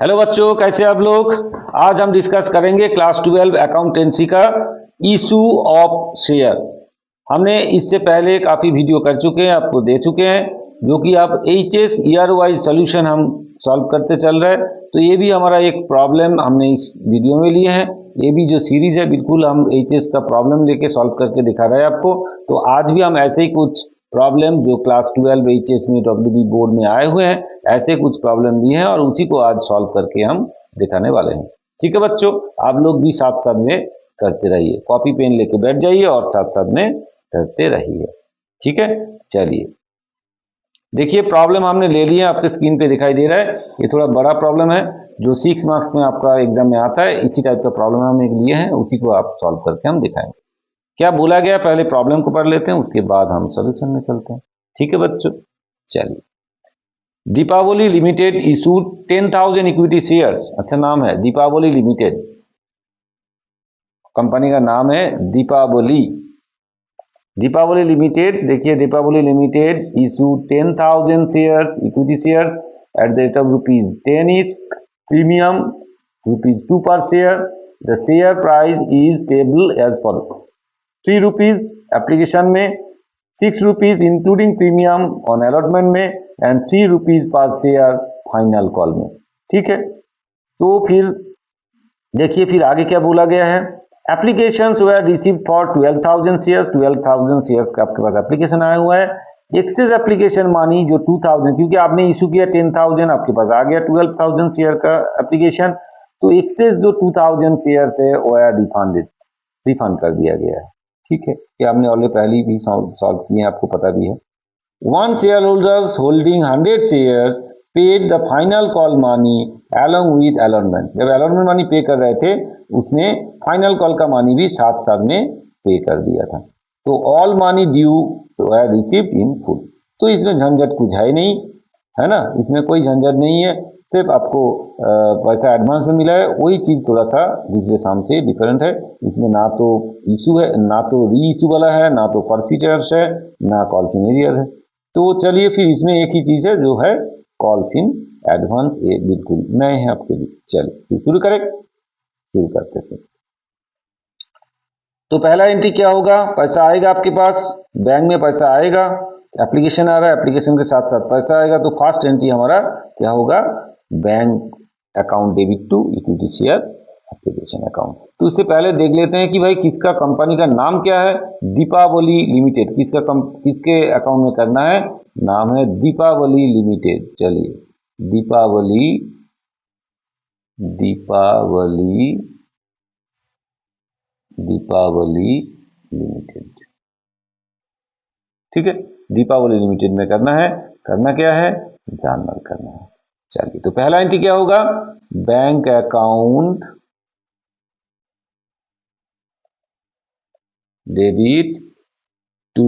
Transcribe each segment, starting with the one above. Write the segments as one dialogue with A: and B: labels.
A: Hello बच्चों, कैसे आप लोग। आज हम डिस्कस करेंगे क्लास 12 अकाउंटेंसी का इशू ऑफ शेयर। हमने इससे पहले काफ़ी वीडियो कर चुके हैं, आपको दे चुके हैं, जो कि आप एचएस ईयर वाइज सोल्यूशन हम सॉल्व करते चल रहे हैं। तो ये भी हमारा एक प्रॉब्लम हमने इस वीडियो में लिए हैं। ये भी जो सीरीज है बिल्कुल हम एचएस का प्रॉब्लम लेके सॉल्व करके दिखा रहे हैं आपको। तो आज भी हम ऐसे ही कुछ प्रॉब्लम जो क्लास 12 एचएस में डब्ल्यूबी बोर्ड में आए हुए हैं, ऐसे कुछ प्रॉब्लम भी हैं और उसी को आज सॉल्व करके हम दिखाने वाले हैं। ठीक है बच्चों, आप लोग भी साथ साथ में करते रहिए, कॉपी पेन लेके बैठ जाइए और साथ साथ में करते रहिए। ठीक है, चलिए देखिए प्रॉब्लम हमने ले लिया, आपके स्क्रीन पे दिखाई दे रहा है। ये थोड़ा बड़ा प्रॉब्लम है जो 6 मार्क्स में आपका एग्जाम में आता है। इसी टाइप का प्रॉब्लम हम एक लिए हैं, उसी को आप सॉल्व करके हम दिखाएंगे। क्या बोला गया, पहले प्रॉब्लम को पढ़ लेते हैं, उसके बाद हम सोल्यूशन में चलते हैं। ठीक है बच्चों, चलिए। Deepawali limited issued 10,000 equity shares. अच्छा नाम है दीपावली लिमिटेड, कंपनी का नाम है दीपावली। दीपावली लिमिटेड, देखिए Deepawali limited issued 10,000 share equity share at the rate of ₹10 each, premium ₹2 पर share. The share price is payable as follow: ₹3 application में, ₹6 इंक्लूडिंग प्रीमियम ऑन अलॉटमेंट में एंड ₹3 पर शेयर फाइनल कॉल में। ठीक है, तो फिर देखिए फिर आगे क्या बोला गया है। Application were received for 12,000 share, 12,000 shares का आपके पास एप्लीकेशन आया हुआ है। एक्सेस एप्लीकेशन मानी जो 2,000, क्योंकि आपने इशू किया 10,000, आपके पास आ गया 12,000 शेयर का एप्लीकेशन, तो एक्सेस जो 2,000 शेयर है वो रिफंड कर दिया गया है। ठीक है, ये हमने ऑलरेडी पहले भी सॉल्व किए, आपको पता भी है। One shareholders holding 100 shares paid the final call money along with allotment। जब allotment मनी पे कर रहे थे, उसने फाइनल कॉल का मनी भी साथ साथ में पे कर दिया था। तो all money due were received in full। तो इसमें झंझट कुछ है नहीं, है ना, इसमें कोई झंझट नहीं है। सिर्फ आपको पैसा एडवांस में मिला है, वही चीज़ थोड़ा सा दूसरे साम से डिफरेंट है। इसमें ना तो इशू है, ना तो री इशू वाला है, ना तो परफिटर्स है, ना कॉल्स इन एरियर है। तो चलिए फिर इसमें एक ही चीज़ है जो है कॉल्स इन एडवांस, ये बिल्कुल नए हैं आपके लिए। चलिए शुरू करें, शुरू करते हैं। तो पहला एंट्री क्या होगा, पैसा आएगा आपके पास, बैंक में पैसा आएगा, एप्लीकेशन आ रहा है, एप्लीकेशन के साथ साथ पैसा आएगा। तो फर्स्ट एंट्री हमारा क्या होगा, bank account debit to equity share application account. तो इससे पहले देख लेते हैं कि भाई किसका कंपनी का नाम क्या है, दीपावली लिमिटेड। किसके अकाउंट में करना है, नाम है दीपावली लिमिटेड। चलिए दीपावली लिमिटेड। ठीक है, दीपावली लिमिटेड में करना है। करना क्या है, जानना करना है। चलिए तो पहला एंट्री क्या होगा, bank account debit to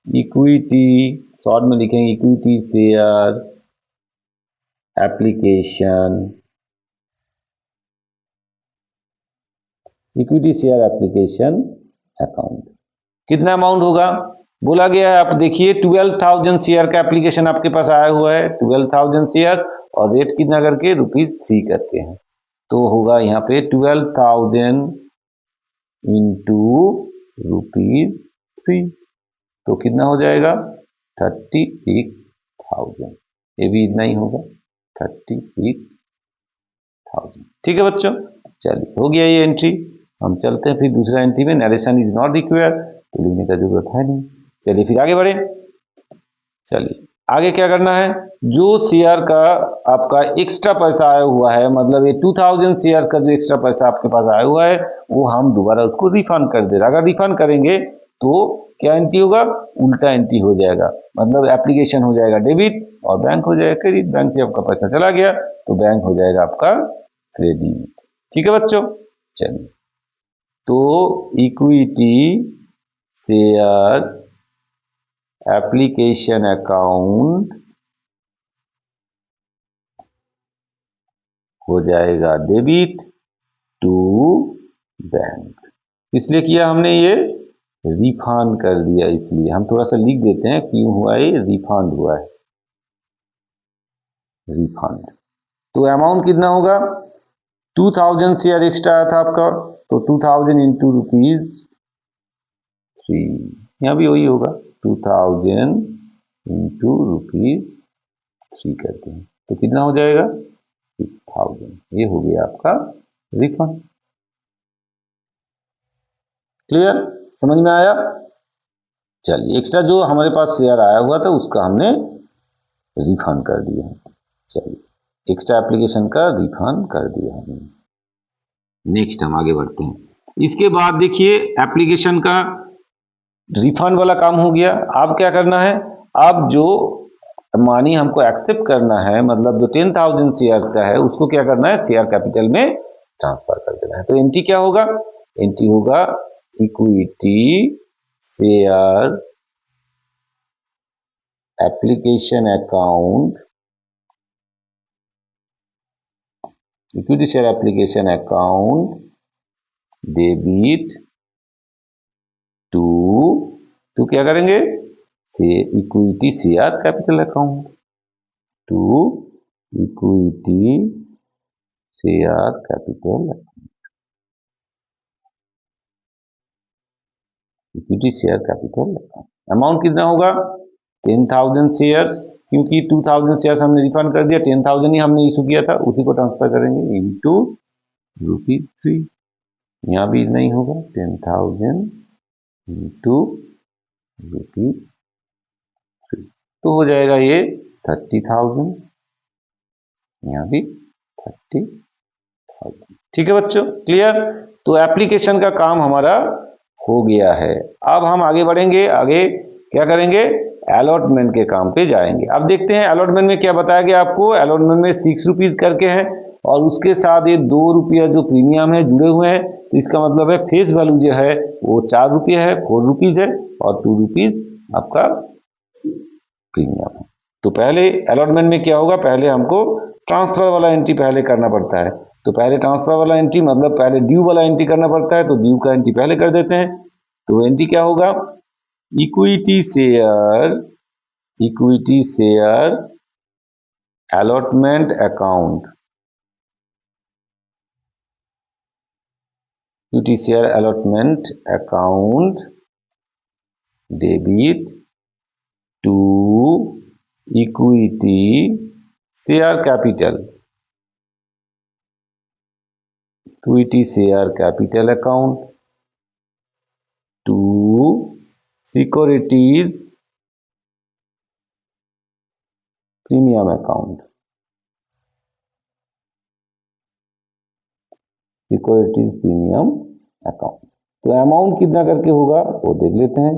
A: equity, short में लिखेंगे equity share application, equity share application account. कितना अमाउंट होगा, बोला गया है, आप देखिए 12,000 शेयर का एप्लीकेशन आपके पास आया हुआ है, 12,000 शेयर, और रेट कितना करके ₹3 करके हैं। तो होगा यहाँ पे 12,000 इंटू ₹3, तो कितना हो जाएगा 36,000। ये भी इतना ही होगा 36,000। ठीक है बच्चों, चलिए हो गया ये एंट्री। हम चलते हैं फिर दूसरा एंट्री में। नरेशन इज नॉट रिक्वायर्ड, तो लिखने का जरूरत है नहीं। चलिए फिर आगे बढ़े। चलिए आगे क्या करना है, जो शेयर का आपका एक्स्ट्रा पैसा आया हुआ है, मतलब ये 2,000 शेयर का जो एक्स्ट्रा पैसा आपके पास आया हुआ है, वो हम दोबारा उसको रिफंड कर दे रहे। अगर रिफंड करेंगे तो क्या एंट्री होगा, उल्टा एंट्री हो जाएगा। मतलब एप्लीकेशन हो जाएगा डेबिट और बैंक हो जाएगा क्रेडिट। बैंक से आपका पैसा चला गया तो बैंक हो जाएगा आपका क्रेडिट। ठीक है बच्चों, चलिए तो इक्विटी शेयर एप्लीकेशन अकाउंट हो जाएगा डेबिट टू बैंक। इसलिए किया हमने ये रिफंड कर दिया, इसलिए हम थोड़ा सा लिख देते हैं क्यों हुआ ये, रिफंड हुआ है, रिफंड। तो अमाउंट कितना होगा, 2000 शेयर एक्स्ट्रा आया था आपका, तो 2000 इंटू ₹3, यहाँ भी वही होगा 2000 इंटू ₹3 करते हैं, तो कितना हो जाएगा 6000। ये हो गया आपका रिफंड। क्लियर, समझ में आया। चलिए, एक्स्ट्रा जो हमारे पास शेयर आया हुआ था उसका हमने रिफंड कर दिया। चलिए, एक्स्ट्रा एप्लीकेशन का रिफंड कर दिया हमने। नेक्स्ट हम आगे बढ़ते हैं। इसके बाद देखिए, एप्लीकेशन का रिफंड वाला काम हो गया। अब क्या करना है, अब जो मनी हमको एक्सेप्ट करना है, मतलब जो 10,000 शेयर्स का है उसको क्या करना है, शेयर कैपिटल में ट्रांसफर कर देना है। तो एंट्री क्या होगा, एंट्री होगा equity share application account, equity share application account debit to क्या करेंगे, से equity share capital account, to equity share capital, equity share capital account. Amount कितना होगा, 10,000 शेयर्स, क्योंकि 2000 शेयर्स हमने रिफंड कर दिया, 10,000 ही हमने इशू किया था, उसी को ट्रांसफर करेंगे इंटू ₹3। यहाँ भी नहीं होगा, 10,000 इंटू ₹3, तो हो जाएगा ये 30,000, यहाँ भी 30,000। ठीक है बच्चों, क्लियर। तो एप्लीकेशन का काम हमारा हो गया है। अब हम आगे बढ़ेंगे, आगे क्या करेंगे, अलॉटमेंट के काम पे जाएंगे। अब देखते हैं अलॉटमेंट में क्या बताया गया आपको। अलॉटमेंट में ₹6 करके है और उसके साथ ये ₹2 जो प्रीमियम है जुड़े हुए हैं, तो इसका मतलब है फेस वैल्यू जो है वो ₹4 है, ₹4 है और ₹2 आपका प्रीमियम है। तो पहले अलॉटमेंट में क्या होगा, पहले हमको ट्रांसफर वाला एंट्री पहले करना पड़ता है। तो पहले ट्रांसफर वाला एंट्री मतलब पहले ड्यू वाला एंट्री करना पड़ता है, तो ड्यू का एंट्री पहले कर देते हैं। तो एंट्री क्या होगा, equity share allotment account, equity share allotment account debit to equity share capital, equity share capital account to securities premium account, securities premium account. तो अमाउंट कितना करके होगा वो देख लेते हैं।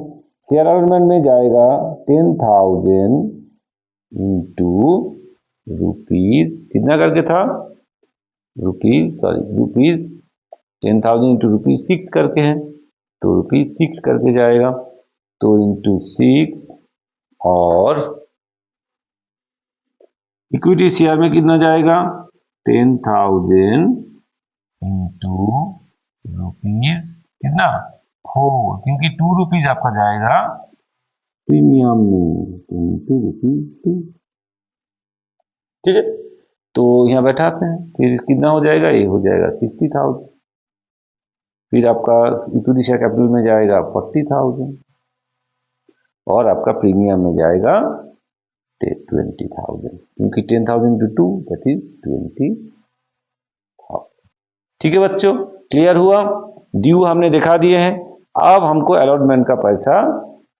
A: शेयर अलॉटमेंट में जाएगा 10,000 इंटू ₹, कितना करके था, ₹10,000 इंटू ₹6 करके है, तो ₹6 करके जाएगा, तो इंटू 6, और इक्विटी शेयर में कितना जाएगा, 10,000 इंटू कितना 4, क्योंकि ₹2 आपका जाएगा प्रीमियम में, इंटू ₹2। ठीक है, तो यहाँ बैठाते हैं, फिर कितना हो जाएगा, ये हो जाएगा 60,000। फिर आपका इक्विटी शेयर कैपिटल में जाएगा 40,000 और आपका प्रीमियम में जाएगा 20,000, क्योंकि 10,000 इंटू 2 दैट इज 20,000। ठीक है बच्चों, क्लियर हुआ। ड्यू हमने दिखा दिए हैं, अब हमको अलॉटमेंट का पैसा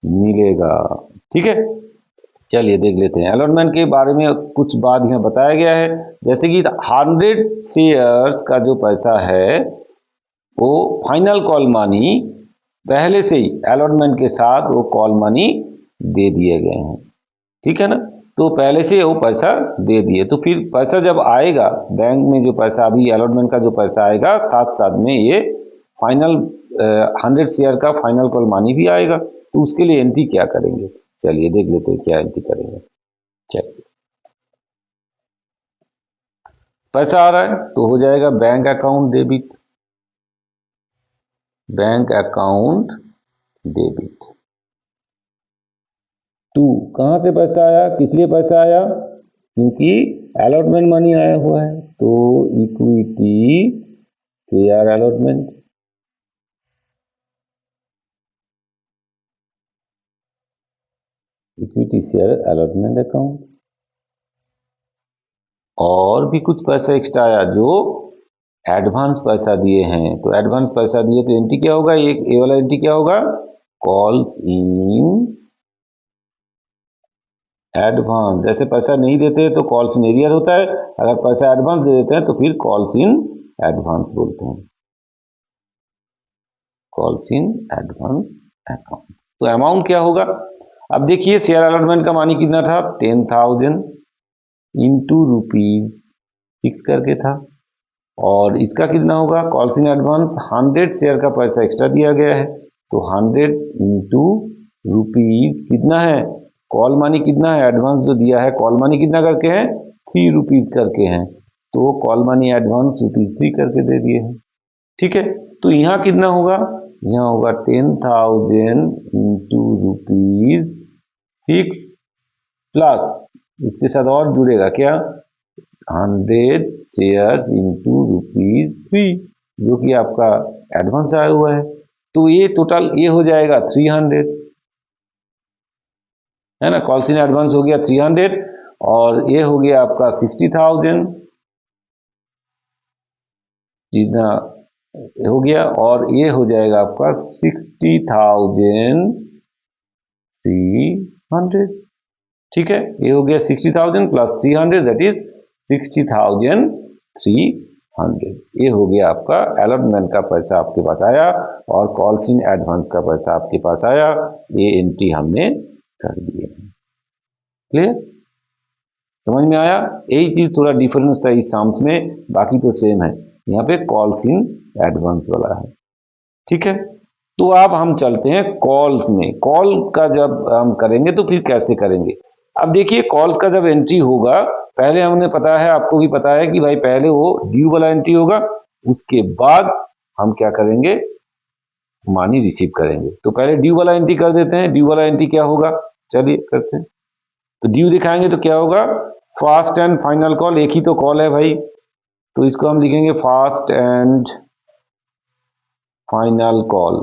A: मिलेगा। ठीक है, चलिए देख लेते हैं अलॉटमेंट के बारे में। कुछ बात यहाँ बताया गया है, जैसे कि 100 शेयर्स का जो पैसा है वो फाइनल कॉल मनी पहले से ही अलॉटमेंट के साथ वो कॉल मनी दे दिए गए हैं। ठीक है ना, तो पहले से वो पैसा दे दिए, तो फिर पैसा जब आएगा बैंक में, जो पैसा अभी अलॉटमेंट का जो पैसा आएगा, साथ साथ में ये फाइनल 100 शेयर का फाइनल कॉल मनी भी आएगा। तो उसके लिए एंट्री क्या करेंगे, चलिए देख लेते हैं क्या एंट्री करेंगे। चलिए, पैसा आ रहा है तो हो जाएगा bank account debit, bank account debit to, कहां से पैसा आया, किस लिए पैसा आया, क्योंकि अलॉटमेंट मनी आया हुआ है, तो equity share allotment, equity share allotment account. और भी कुछ पैसा एक्स्ट्रा आया जो एडवांस पैसा दिए हैं, तो एडवांस पैसा दिए तो एंट्री क्या होगा, ये वाला एंट्री क्या होगा, कॉल्स इन एडवांस। जैसे पैसा नहीं देते तो कॉल्स इन एरियर होता है, अगर पैसा एडवांस दे देते हैं तो फिर कॉल्स इन एडवांस बोलते हैं, कॉल्स इन एडवांस अकाउंट। तो अमाउंट क्या होगा, अब देखिए शेयर अलॉटमेंट का मानी कितना था, 10,000 इंटू रुपीज फिक्स करके था, और इसका कितना होगा, कॉल्स इन एडवांस 100 शेयर का पैसा एक्स्ट्रा दिया गया है, तो 100 इंटू रुपीज कितना है, कॉल मनी कितना है, एडवांस जो दिया है कॉल मनी कितना करके है, 3 रुपीज करके हैं, तो कॉल मनी एडवांस ₹3 करके दे दिए हैं। ठीक है, तो यहाँ कितना होगा, यहाँ होगा 10,000 इंटू रुपीज फिक्स प्लस इसके साथ और जुड़ेगा क्या, 100 शेयर इंटू ₹3 जो कि आपका एडवांस आया हुआ है, तो ये टोटल ये हो जाएगा 300, है ना, कॉल्स इन एडवांस हो गया 300, और ये हो गया आपका 60,000 जितना हो गया, और ये हो जाएगा आपका 60,300। ठीक है, ये हो गया 60,000 प्लस 300 दैट इज 60,300। ये हो गया आपका अलॉटमेंट का पैसा आपके पास आया, और कॉल्स इन एडवांस का पैसा आपके पास आया, ये एंट्री हमने कर दिए। क्लियर, समझ में आया, यही चीज थोड़ा डिफरेंस था इस साम्स में, बाकी तो सेम है, यहाँ पे कॉल्स इन एडवांस वाला है। ठीक है, तो अब हम चलते हैं कॉल्स में। कॉल का जब हम करेंगे तो फिर कैसे करेंगे, अब देखिए कॉल्स का जब एंट्री होगा, पहले हमने पता है, आपको भी पता है कि भाई पहले वो ड्यू वाला एंट्री होगा, उसके बाद हम क्या करेंगे, मनी रिसीव करेंगे। तो पहले ड्यू वाला एंट्री कर देते हैं, ड्यू वाला एंट्री क्या होगा, चलिए करते हैं। तो ड्यू दिखाएंगे तो क्या होगा, फास्ट एंड फाइनल कॉल, एक ही तो कॉल है भाई, तो इसको हम लिखेंगे फास्ट एंड फाइनल कॉल,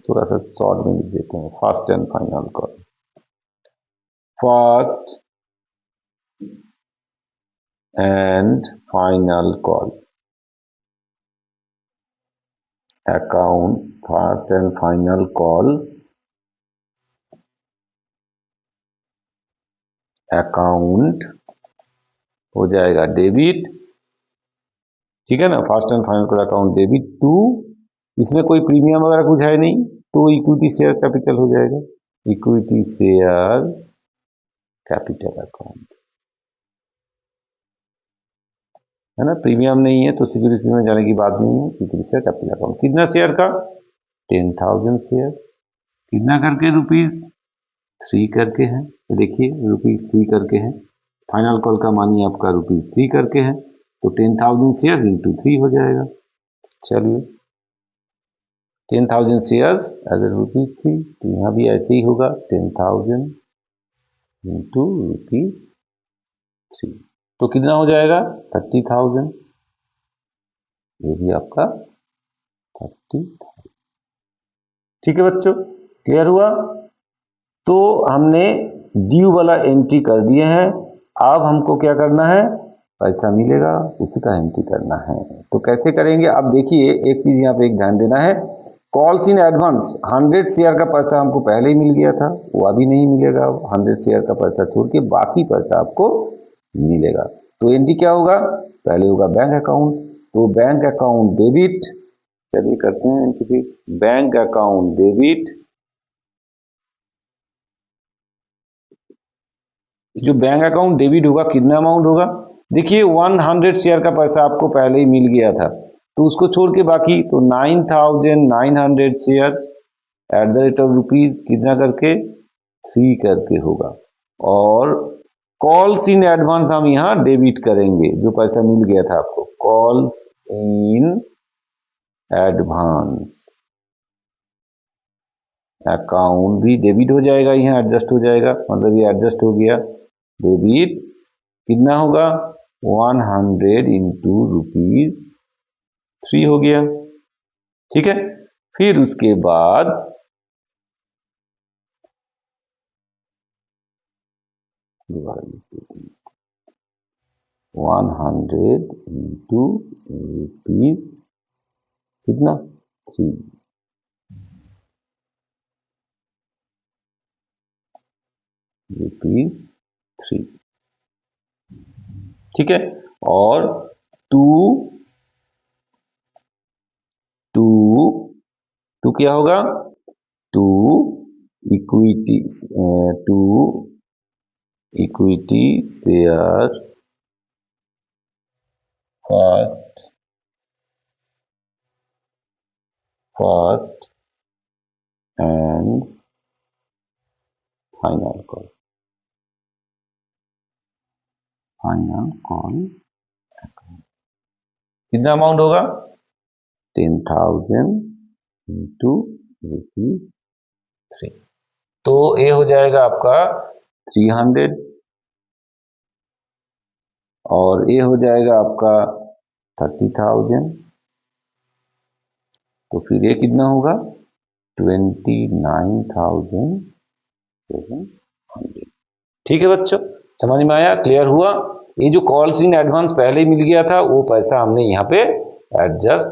A: थोड़ा सा शॉर्ट में लिख देते हैं, fast and final call, fast and final call account, fast and final call account हो जाएगा डेबिट, ठीक है ना, fast and final call account debit to, इसमें कोई प्रीमियम वगैरह कुछ है नहीं, तो इक्विटी शेयर कैपिटल हो जाएगा, इक्विटी शेयर कैपिटल अकाउंट, है ना, प्रीमियम नहीं है तो सिक्योरिटी में जाने की बात नहीं है, इक्विटी शेयर कैपिटल अकाउंट, कितना शेयर का, 10,000 शेयर, कितना करके, ₹3 करके है, तो देखिए ₹3 करके है, फाइनल कॉल का मानी आपका ₹3 करके है, तो 10,000 शेयर इंटू 3 हो जाएगा। चलिए 10,000 शेयर्स एज ₹3, तो यहाँ भी ऐसे ही होगा 10,000 इंटू ₹3, तो कितना हो जाएगा 30,000, ये भी आपका 30,000। ठीक है बच्चों, क्लियर हुआ, तो हमने ड्यू वाला एंट्री कर दिए हैं, अब हमको क्या करना है, पैसा मिलेगा उसका एंट्री करना है, तो कैसे करेंगे, अब देखिए एक चीज यहाँ पे एक ध्यान देना है, कॉल्स इन एडवांस 100 शेयर का पैसा हमको पहले ही मिल गया था, वो अभी नहीं मिलेगा, 100 शेयर का पैसा छोड़ के बाकी पैसा आपको मिलेगा, तो एंट्री क्या होगा, पहले होगा बैंक अकाउंट, तो बैंक अकाउंट डेबिट, चलिए करते हैं एंट्री, बैंक अकाउंट डेबिट, जो बैंक अकाउंट डेबिट होगा कितना अमाउंट होगा, देखिए 100 शेयर का पैसा आपको पहले ही मिल गया था, तो उसको छोड़ के बाकी, तो 9,900 share at the rate of rupees कितना करके 3 करके होगा, और कॉल्स इन एडवांस हम यहाँ डेबिट करेंगे, जो पैसा मिल गया था आपको, कॉल्स इन एडवांस अकाउंट भी डेबिट हो जाएगा, यहाँ एडजस्ट हो जाएगा, मतलब ये एडजस्ट हो गया डेबिट कितना होगा 100 इंटू ₹3 हो गया। ठीक है, फिर उसके बाद दोबारा लिखते हैं 100 इंटू रुपीज कितना 3 ₹3। ठीक है, और टू टू टू क्या होगा to equity to equity share first and final call कितना अमाउंट होगा 10,000 इंटू ₹3। तो ये हो जाएगा आपका 300 और ये हो जाएगा आपका 30,000। तो फिर ये कितना होगा 29,700। ठीक है बच्चों, समझ में आया, क्लियर हुआ। ये जो कॉल्स इन एडवांस पहले ही मिल गया था वो पैसा हमने यहाँ पे एडजस्ट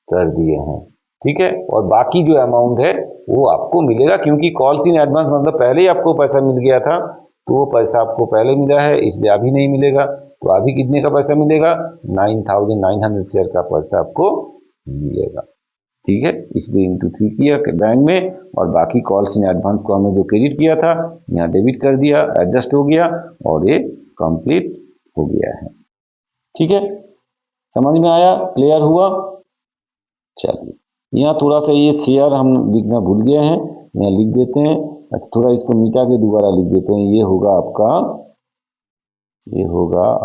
A: कर दिए हैं। ठीक है, और बाकी जो अमाउंट है वो आपको मिलेगा, क्योंकि कॉल्स इन एडवांस मतलब पहले ही आपको पैसा मिल गया था, तो वो पैसा आपको पहले मिला है, इसलिए अभी नहीं मिलेगा। तो अभी कितने का पैसा मिलेगा 9,900 शेयर का पैसा आपको मिलेगा। ठीक है, इसलिए इंटू 3 किया बैंक में, और बाकी कॉल्स इन एडवांस को हमने जो क्रेडिट किया था यहाँ डेबिट कर दिया, एडजस्ट हो गया और ये कंप्लीट हो गया है। ठीक है, समझ में आया, क्लियर हुआ। चलिए, यहाँ थोड़ा सा ये शेयर हम लिखना भूल गए हैं, यहाँ लिख देते हैं। अच्छा, थोड़ा इसको मिटा के दोबारा लिख देते हैं। ये होगा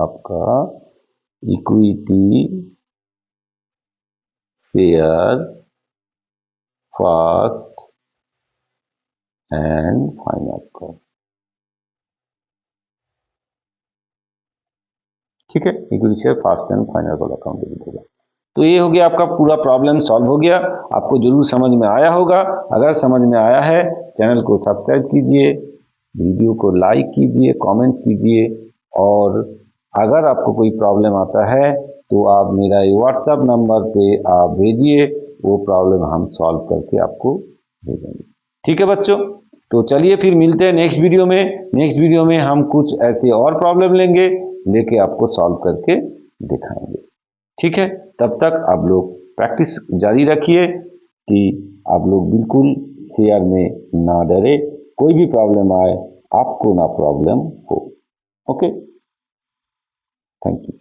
A: आपका equity share first and final call. ठीक है, equity share first and final call account debit होगा। तो ये हो गया आपका पूरा प्रॉब्लम सॉल्व हो गया। आपको जरूर समझ में आया होगा। अगर समझ में आया है, चैनल को सब्सक्राइब कीजिए, वीडियो को लाइक कीजिए, कमेंट्स कीजिए, और अगर आपको कोई प्रॉब्लम आता है तो आप मेरा व्हाट्सएप नंबर पे आप भेजिए, वो प्रॉब्लम हम सॉल्व करके आपको भेजेंगे। ठीक है बच्चों, तो चलिए फिर मिलते हैं नेक्स्ट वीडियो में। नेक्स्ट वीडियो में हम कुछ ऐसे और प्रॉब्लम लेके आपको सॉल्व करके दिखाएंगे। ठीक है, तब तक आप लोग प्रैक्टिस जारी रखिए कि आप लोग बिल्कुल शेयर में ना डरे, कोई भी प्रॉब्लम आए आपको ना प्रॉब्लम हो। Okay, thank you.